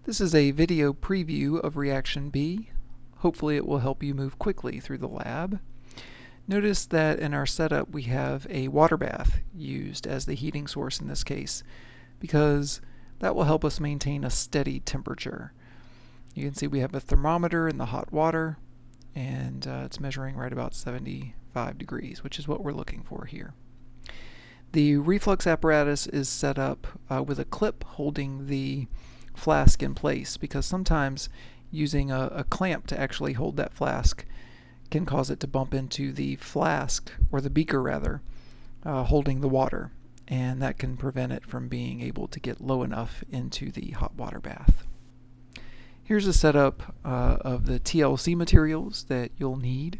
This is a video preview of Reaction B. Hopefully it will help you move quickly through the lab. Notice that in our setup we have a water bath used as the heating source in this case, because that will help us maintain a steady temperature. You can see we have a thermometer in the hot water, and it's measuring right about 75 degrees, which is what we're looking for here. The reflux apparatus is set up with a clip holding the flask in place, because sometimes using a clamp to actually hold that flask can cause it to bump into the flask, or the beaker rather, holding the water, and that can prevent it from being able to get low enough into the hot water bath. Here's a setup of the TLC materials that you'll need.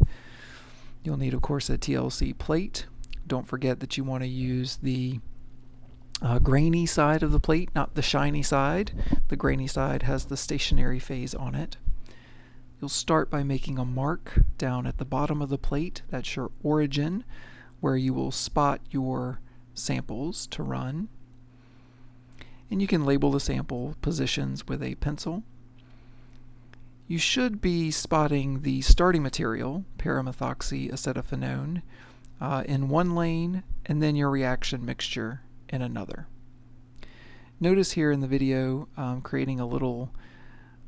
You'll need, of course, a TLC plate. Don't forget that you want to use the grainy side of the plate, not the shiny side. The grainy side has the stationary phase on it. You'll start by making a mark down at the bottom of the plate. That's your origin, where you will spot your samples to run. And you can label the sample positions with a pencil. You should be spotting the starting material, paramethoxyacetophenone, in one lane, and then your reaction mixture in another. Notice here in the video I'm creating a little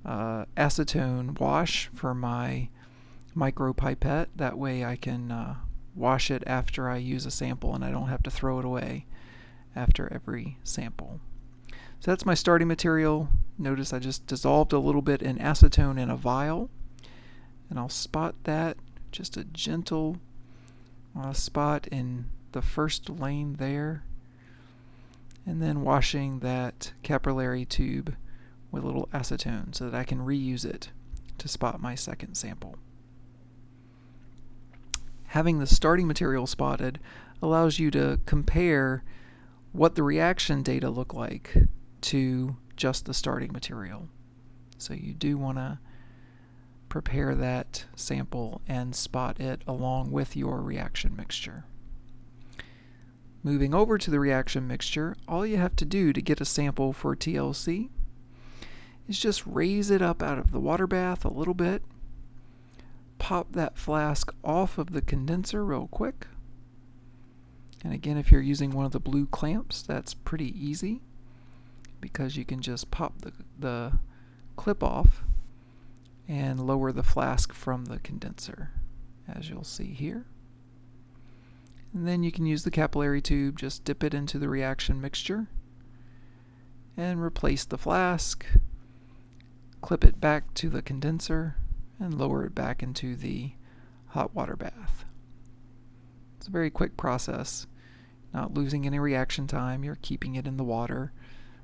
acetone wash for my micro pipette. That way I can wash it after I use a sample, and I don't have to throw it away after every sample. So that's my starting material. Notice I just dissolved a little bit in acetone in a vial, and I'll spot that, just a gentle spot in the first lane there, and then washing that capillary tube with a little acetone so that I can reuse it to spot my second sample. Having the starting material spotted allows you to compare what the reaction data look like to just the starting material. So you do want to prepare that sample and spot it along with your reaction mixture. Moving over to the reaction mixture, all you have to do to get a sample for TLC is just raise it up out of the water bath a little bit, pop that flask off of the condenser real quick, and again, if you're using one of the blue clamps, that's pretty easy, because you can just pop the clip off and lower the flask from the condenser, as you'll see here. And then you can use the capillary tube, just dip it into the reaction mixture and replace the flask, clip it back to the condenser, and lower it back into the hot water bath. It's a very quick process, not losing any reaction time. You're keeping it in the water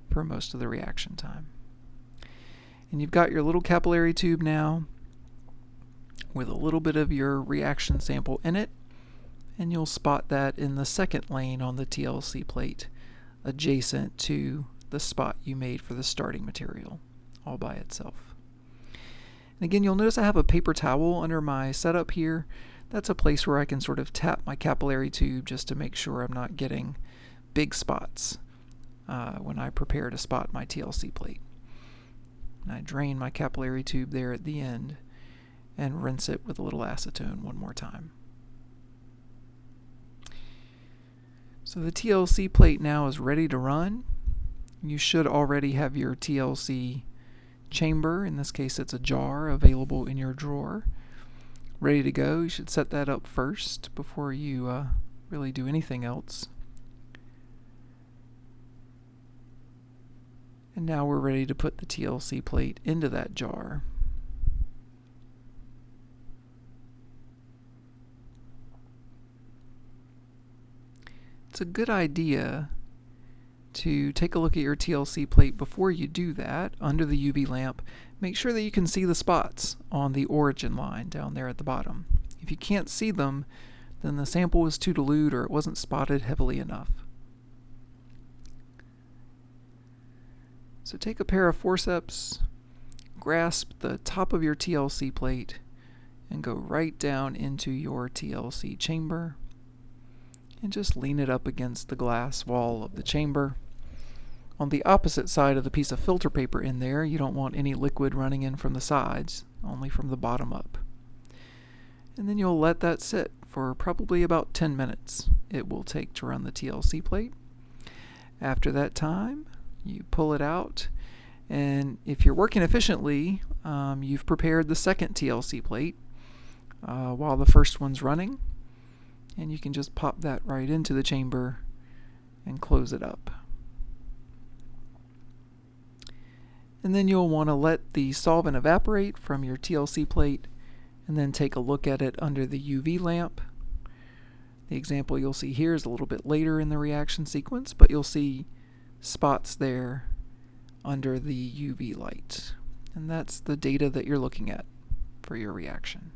for most of the reaction time. And you've got your little capillary tube now with a little bit of your reaction sample in it, and you'll spot that in the second lane on the TLC plate, adjacent to the spot you made for the starting material, all by itself. And again, you'll notice I have a paper towel under my setup here. That's a place where I can sort of tap my capillary tube just to make sure I'm not getting big spots when I prepare to spot my TLC plate. And I drain my capillary tube there at the end and rinse it with a little acetone one more time. So the TLC plate now is ready to run. You should already have your TLC chamber, in this case it's a jar, available in your drawer, ready to go. You should set that up first before you really do anything else. And now we're ready to put the TLC plate into that jar. It's a good idea to take a look at your TLC plate before you do that under the UV lamp. Make sure that you can see the spots on the origin line down there at the bottom. If you can't see them, then the sample was too dilute or it wasn't spotted heavily enough. So take a pair of forceps, grasp the top of your TLC plate, and go right down into your TLC chamber, and just lean it up against the glass wall of the chamber, On the opposite side of the piece of filter paper in there, you don't want any liquid running in from the sides, only from the bottom up. And then you'll let that sit for probably about 10 minutes it will take to run the TLC plate. After that time, you pull it out, and if you're working efficiently, you've prepared the second TLC plate while the first one's running, and you can just pop that right into the chamber and close it up. And then you'll want to let the solvent evaporate from your TLC plate and then take a look at it under the UV lamp. The example you'll see here is a little bit later in the reaction sequence, but you'll see spots there under the UV light. And that's the data that you're looking at for your reaction.